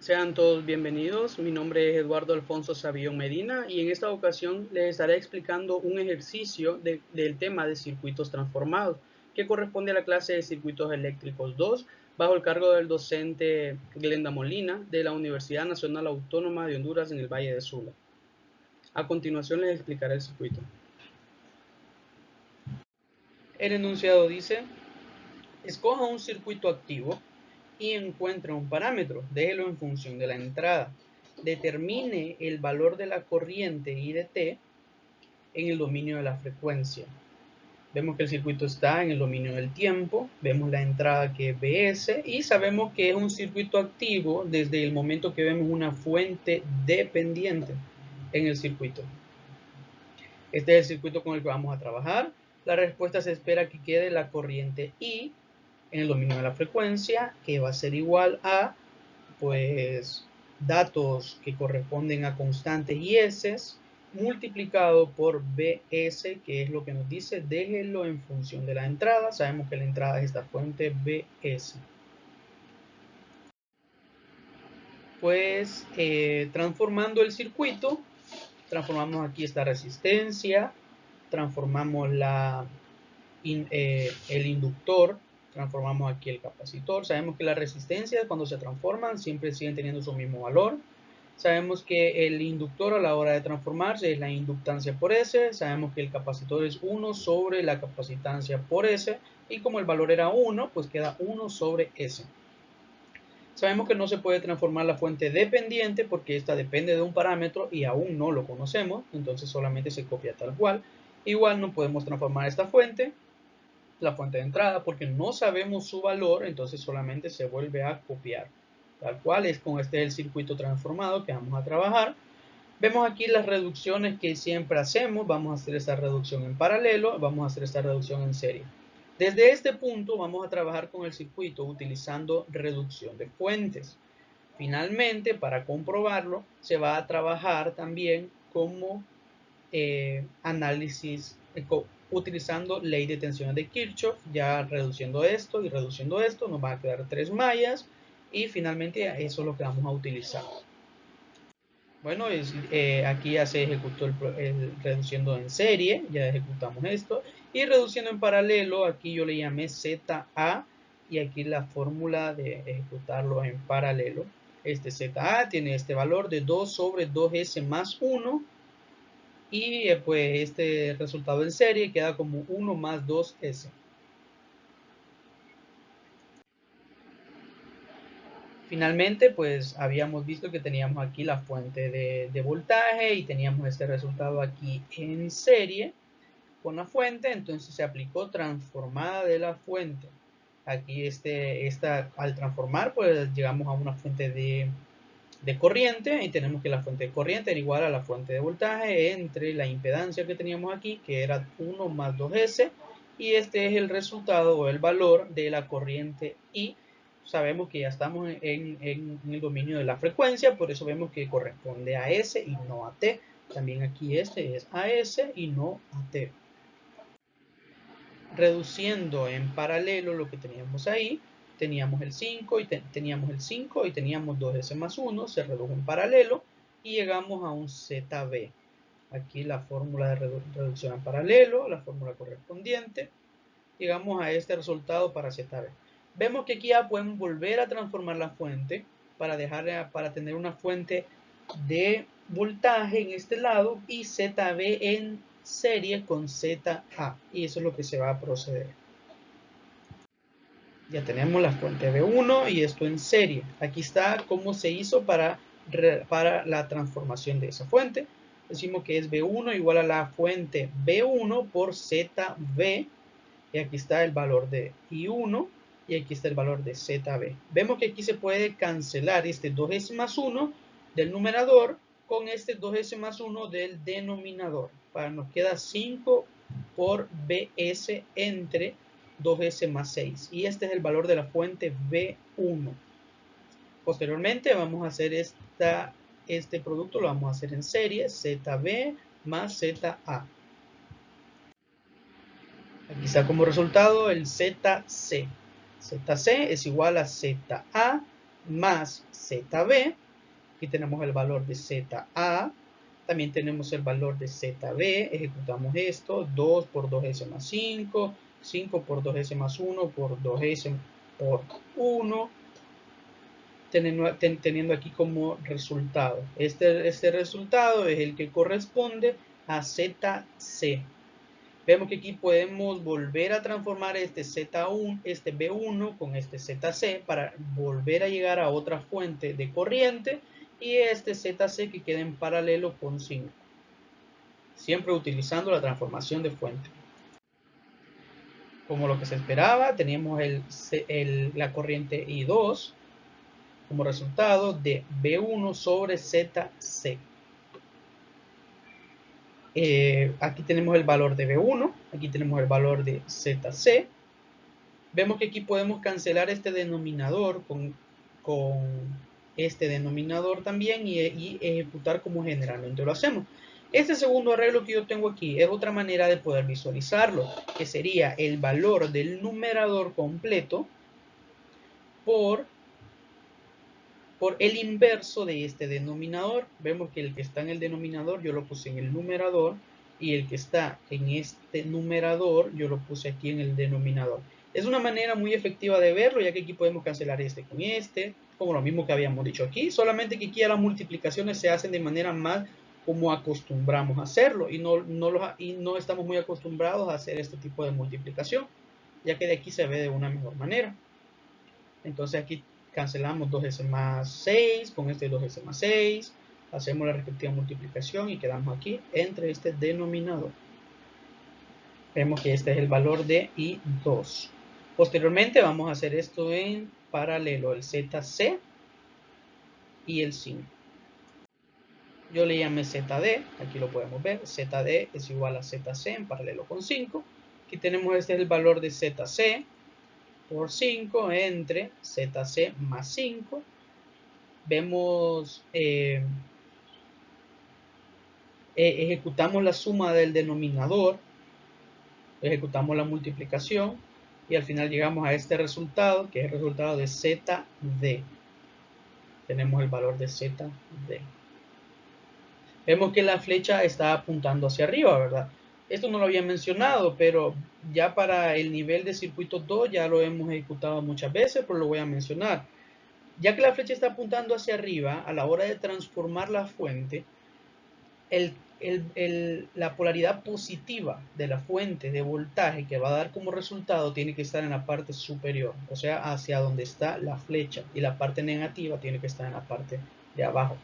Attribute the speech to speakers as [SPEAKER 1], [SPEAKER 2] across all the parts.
[SPEAKER 1] Sean todos bienvenidos, mi nombre es Eduardo Alfonso Savillón Medina y en esta ocasión les estaré explicando un ejercicio del tema de circuitos transformados que corresponde a la clase de circuitos eléctricos 2 bajo el cargo del docente Glenda Molina de la Universidad Nacional Autónoma de Honduras en el Valle de Sula. A continuación les explicaré el circuito. El enunciado dice: escoja un circuito activo y encuentre un parámetro, déjelo en función de la entrada. Determine el valor de la corriente I de T en el dominio de la frecuencia. Vemos que el circuito está en el dominio del tiempo, vemos la entrada que es Bs y sabemos que es un circuito activo desde el momento que vemos una fuente dependiente en el circuito. Este es el circuito con el que vamos a trabajar. La respuesta se espera que quede la corriente I en el dominio de la frecuencia, que va a ser igual a pues datos que corresponden a constantes y s multiplicado por Bs, que es lo que nos dice déjelo en función de la entrada. Sabemos que la entrada es esta fuente Bs. Pues transformando el circuito, transformamos aquí esta resistencia, transformamos el inductor, transformamos aquí el capacitor. Sabemos que las resistencias cuando se transforman siempre siguen teniendo su mismo valor. Sabemos que el inductor a la hora de transformarse es la inductancia por S. Sabemos que el capacitor es 1 sobre la capacitancia por S. Y como el valor era 1, pues queda 1 sobre S. Sabemos que no se puede transformar la fuente dependiente porque esta depende de un parámetro y aún no lo conocemos. Entonces solamente se copia tal cual. Igual no podemos transformar esta fuente, la fuente de entrada, porque no sabemos su valor. Entonces solamente se vuelve a copiar. Tal cual es con este el circuito transformado que vamos a trabajar. Vemos aquí las reducciones que siempre hacemos. Vamos a hacer esta reducción en paralelo, vamos a hacer esta reducción en serie. Desde este punto vamos a trabajar con el circuito utilizando reducción de fuentes. Finalmente, para comprobarlo, se va a trabajar también como análisis utilizando ley de tensiones de Kirchhoff. Ya reduciendo esto y reduciendo esto, nos va a quedar 3 mallas y finalmente eso es lo que vamos a utilizar. Bueno, aquí ya se ejecutó el reduciendo en serie, ya ejecutamos esto. Y reduciendo en paralelo, aquí yo le llamé ZA y aquí la fórmula de ejecutarlo en paralelo. Este ZA tiene este valor de 2 sobre 2S más 1. Y pues este resultado en serie queda como 1 más 2S. Finalmente, pues habíamos visto que teníamos aquí la fuente de voltaje y teníamos este resultado aquí en serie con la fuente. Entonces se aplicó transformada de la fuente. Aquí al transformar, pues llegamos a una fuente de corriente y tenemos que la fuente de corriente era igual a la fuente de voltaje entre la impedancia que teníamos aquí, que era 1 más 2S, y este es el resultado o el valor de la corriente I. Sabemos que ya estamos en el dominio de la frecuencia, por eso vemos que corresponde a S y no a T. También aquí este es a S y no a T. Reduciendo en paralelo lo que teníamos ahí, teníamos el 5 y teníamos 2S más 1, se redujo en paralelo y llegamos a un ZB. Aquí la fórmula de reducción en paralelo, la fórmula correspondiente, llegamos a este resultado para ZB. Vemos que aquí ya podemos volver a transformar la fuente para tener una fuente de voltaje en este lado y ZB en serie con ZA, y eso es lo que se va a proceder. Ya tenemos la fuente B1 y esto en serie. Aquí está cómo se hizo para la transformación de esa fuente. Decimos que es B1 igual a la fuente B1 por ZB, y aquí está el valor de I1 y aquí está el valor de ZB. Vemos que aquí se puede cancelar este 2S más 1 del numerador con este 2S más 1 del denominador. Nos queda 5 por BS entre 2S más 6. Y este es el valor de la fuente B1. Posteriormente vamos a hacer este producto, lo vamos a hacer en serie, ZB más ZA. Aquí está como resultado el ZC. ZC es igual a ZA más ZB. Aquí tenemos el valor de ZA. También tenemos el valor de ZB. Ejecutamos esto. 2 por 2S más 5. 5 por 2S más 1 por 2S por 1. Teniendo aquí como resultado. Este resultado es el que corresponde a ZC. Vemos que aquí podemos volver a transformar este Z1, este B1 con este ZC para volver a llegar a otra fuente de corriente y este ZC que queda en paralelo con 5. Siempre utilizando la transformación de fuente. Como lo que se esperaba, teníamos la corriente I2 como resultado de B1 sobre ZC. Aquí tenemos el valor de B1, aquí tenemos el valor de ZC. Vemos que aquí podemos cancelar este denominador con este denominador también y ejecutar como generalmente lo hacemos. Este segundo arreglo que yo tengo aquí es otra manera de poder visualizarlo, que sería el valor del numerador completo por el inverso de este denominador. Vemos que el que está en el denominador yo lo puse en el numerador y el que está en este numerador yo lo puse aquí en el denominador. Es una manera muy efectiva de verlo, ya que aquí podemos cancelar este con este, como lo mismo que habíamos dicho aquí, solamente que aquí las multiplicaciones se hacen de manera más como acostumbramos a hacerlo y no estamos muy acostumbrados a hacer este tipo de multiplicación, ya que de aquí se ve de una mejor manera. Entonces aquí cancelamos 2S más 6 con este 2S más 6, hacemos la respectiva multiplicación y quedamos aquí entre este denominador. Vemos que este es el valor de I2. Posteriormente vamos a hacer esto en paralelo, el ZC y el 5. Yo le llamé ZD, aquí lo podemos ver, ZD es igual a ZC en paralelo con 5. Aquí tenemos este es el valor de ZC por 5 entre ZC más 5. Vemos, ejecutamos la suma del denominador, ejecutamos la multiplicación y al final llegamos a este resultado, que es el resultado de ZD. Tenemos el valor de ZD. Vemos que la flecha está apuntando hacia arriba, ¿verdad? Esto no lo había mencionado, pero ya para el nivel de circuito 2 ya lo hemos ejecutado muchas veces, pero lo voy a mencionar. Ya que la flecha está apuntando hacia arriba, a la hora de transformar la fuente, la polaridad positiva de la fuente de voltaje que va a dar como resultado tiene que estar en la parte superior, o sea, hacia donde está la flecha, y la parte negativa tiene que estar en la parte de abajo.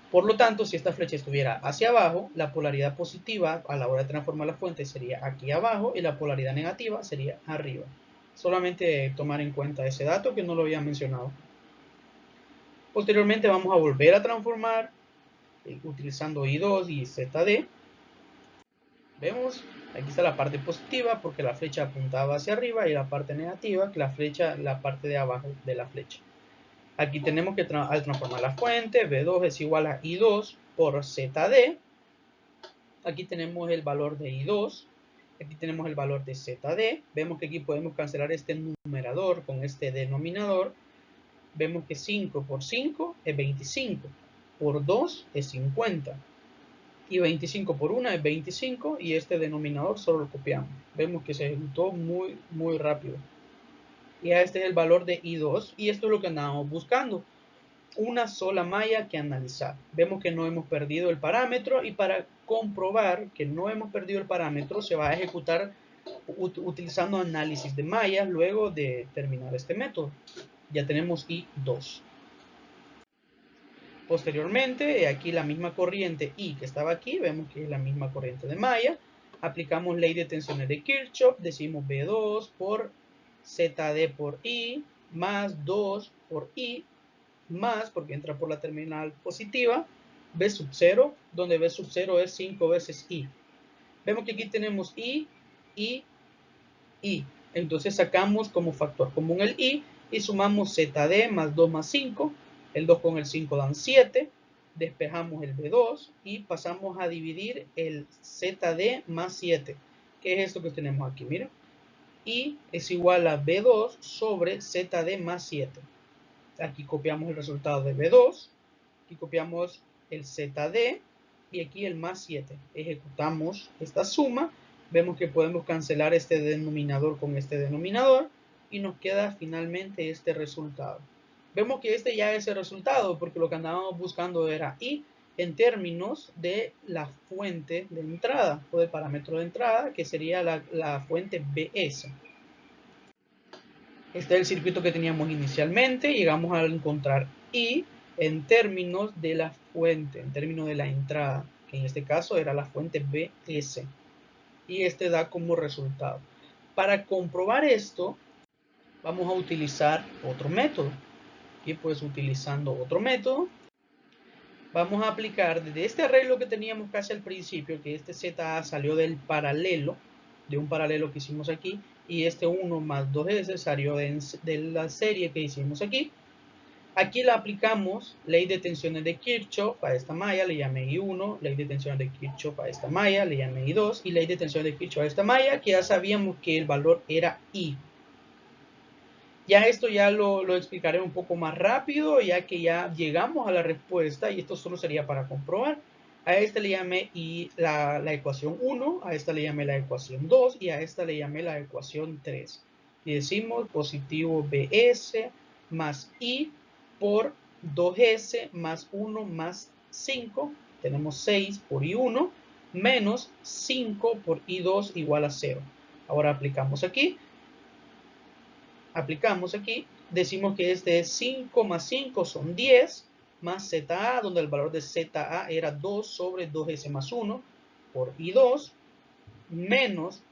[SPEAKER 1] Por lo tanto, si esta flecha estuviera hacia abajo, la polaridad positiva a la hora de transformar la fuente sería aquí abajo y la polaridad negativa sería arriba. Solamente tomar en cuenta ese dato que no lo había mencionado. Posteriormente vamos a volver a transformar utilizando I2 y ZD. Vemos, aquí está la parte positiva porque la flecha apuntaba hacia arriba y la parte negativa, que la parte de abajo de la flecha. Aquí tenemos que al transformar la fuente, B2 es igual a I2 por ZD. Aquí tenemos el valor de I2. Aquí tenemos el valor de ZD. Vemos que aquí podemos cancelar este numerador con este denominador. Vemos que 5 por 5 es 25. Por 2 es 50. Y 25 por 1 es 25 y este denominador solo lo copiamos. Vemos que se ejecutó muy rápido. Y este es el valor de I2 y esto es lo que andamos buscando. Una sola malla que analizar. Vemos que no hemos perdido el parámetro y para comprobar que no hemos perdido el parámetro se va a ejecutar utilizando análisis de mallas luego de terminar este método. Ya tenemos I2. Posteriormente, aquí la misma corriente I que estaba aquí, vemos que es la misma corriente de malla. Aplicamos ley de tensiones de Kirchhoff, decimos B2 por ZD por I, más 2 por I, más, porque entra por la terminal positiva, B sub 0, donde B sub 0 es 5 veces I. Vemos que aquí tenemos I, I, I. Entonces sacamos como factor común el I y sumamos ZD más 2 más 5. El 2 con el 5 dan 7. Despejamos el B2 y pasamos a dividir el ZD más 7. ¿Qué es esto que tenemos aquí? Miren. I es igual a B2 sobre ZD más 7. Aquí copiamos el resultado de B2. Aquí copiamos el ZD. Y aquí el más 7. Ejecutamos esta suma. Vemos que podemos cancelar este denominador con este denominador. Y nos queda finalmente este resultado. Vemos que este ya es el resultado porque lo que andábamos buscando era I en términos de la fuente de entrada o del parámetro de entrada, que sería la fuente BS. Este es el circuito que teníamos inicialmente. Llegamos a encontrar I en términos de la fuente, en términos de la entrada, que en este caso era la fuente BS. Y este da como resultado. Para comprobar esto, vamos a utilizar otro método. Y pues utilizando otro método, vamos a aplicar desde este arreglo que teníamos casi al principio, que este ZA salió del paralelo, de un paralelo que hicimos aquí, y este 1 más 2S salió de la serie que hicimos aquí. Aquí la aplicamos ley de tensiones de Kirchhoff a esta malla, le llamé I1, ley de tensiones de Kirchhoff a esta malla, le llamé I2, y ley de tensiones de Kirchhoff a esta malla, que ya sabíamos que el valor era I. Ya esto ya lo explicaré un poco más rápido, ya que ya llegamos a la respuesta y esto solo sería para comprobar. A esta le llamé la ecuación 1, a esta le llamé la ecuación 2 y a esta le llamé la ecuación 3. Y decimos positivo BS más I por 2S más 1 más 5. Tenemos 6 por I1 menos 5 por I2 igual a 0. Ahora aplicamos aquí. Decimos que este es 5 más 5 son 10, más ZA, donde el valor de ZA era 2 sobre 2S más 1 por I2, menos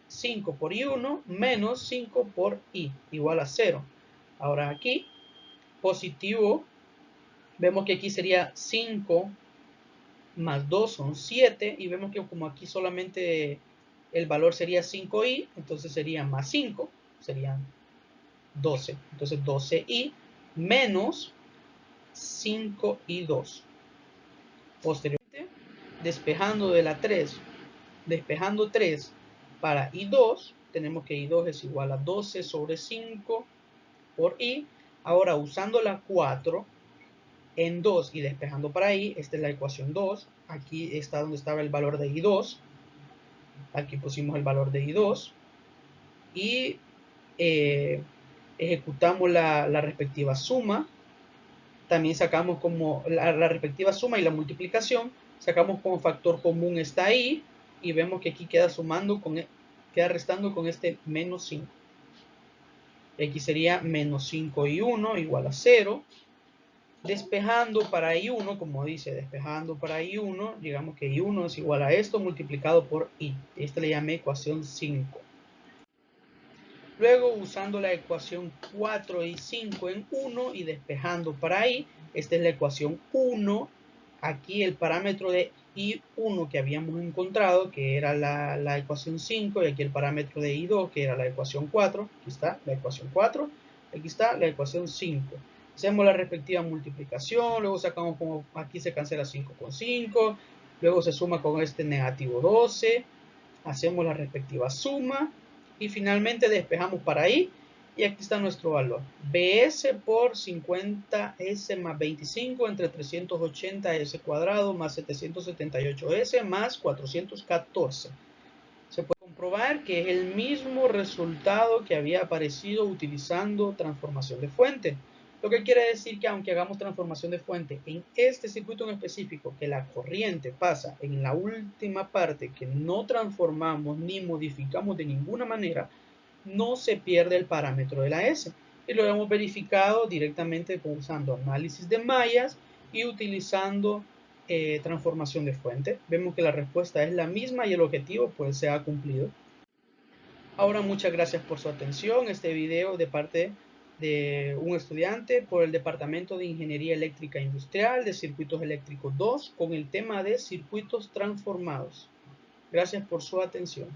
[SPEAKER 1] 5 por I1, menos 5 por I, igual a 0. Ahora aquí, positivo, vemos que aquí sería 5 más 2 son 7, y vemos que como aquí solamente el valor sería 5i, entonces sería más 5, serían 12. Entonces 12i menos 5i2. Posteriormente, despejando de la 3, despejando 3 para i2, tenemos que i2 es igual a 12 sobre 5 por i. Ahora usando la 4 en 2 y despejando para i, esta es la ecuación 2. Aquí está donde estaba el valor de i2. Aquí pusimos el valor de i2. Y ejecutamos la respectiva suma. También sacamos como la respectiva suma y la multiplicación. Sacamos como factor común esta i. Y vemos que aquí queda sumando queda restando con este menos 5. Aquí sería menos 5 y 1 igual a 0. Despejando para i1, como dice, despejando para i1, digamos que i1 es igual a esto multiplicado por i. Esta le llamé ecuación 5. Luego usando la ecuación 4 y 5 en 1 y despejando para i, esta es la ecuación 1. Aquí el parámetro de i1 que habíamos encontrado, que era la ecuación 5, y aquí el parámetro de i2, que era la ecuación 4. Aquí está la ecuación 4, aquí está la ecuación 5. Hacemos la respectiva multiplicación, luego sacamos como aquí se cancela 5 con 5, luego se suma con este negativo 12, hacemos la respectiva suma y finalmente despejamos para i y aquí está nuestro valor. BS por 50S más 25 entre 380S cuadrado más 778S más 414. Se puede comprobar que es el mismo resultado que había aparecido utilizando transformación de fuente. Lo que quiere decir que aunque hagamos transformación de fuente en este circuito en específico, que la corriente pasa en la última parte, que no transformamos ni modificamos de ninguna manera, no se pierde el parámetro de la S. Y lo hemos verificado directamente usando análisis de mallas y utilizando transformación de fuente. Vemos que la respuesta es la misma y el objetivo pues se ha cumplido. Ahora muchas gracias por su atención. Este video de parte de un estudiante por el Departamento de Ingeniería Eléctrica Industrial de Circuitos Eléctricos 2 con el tema de circuitos transformados. Gracias por su atención.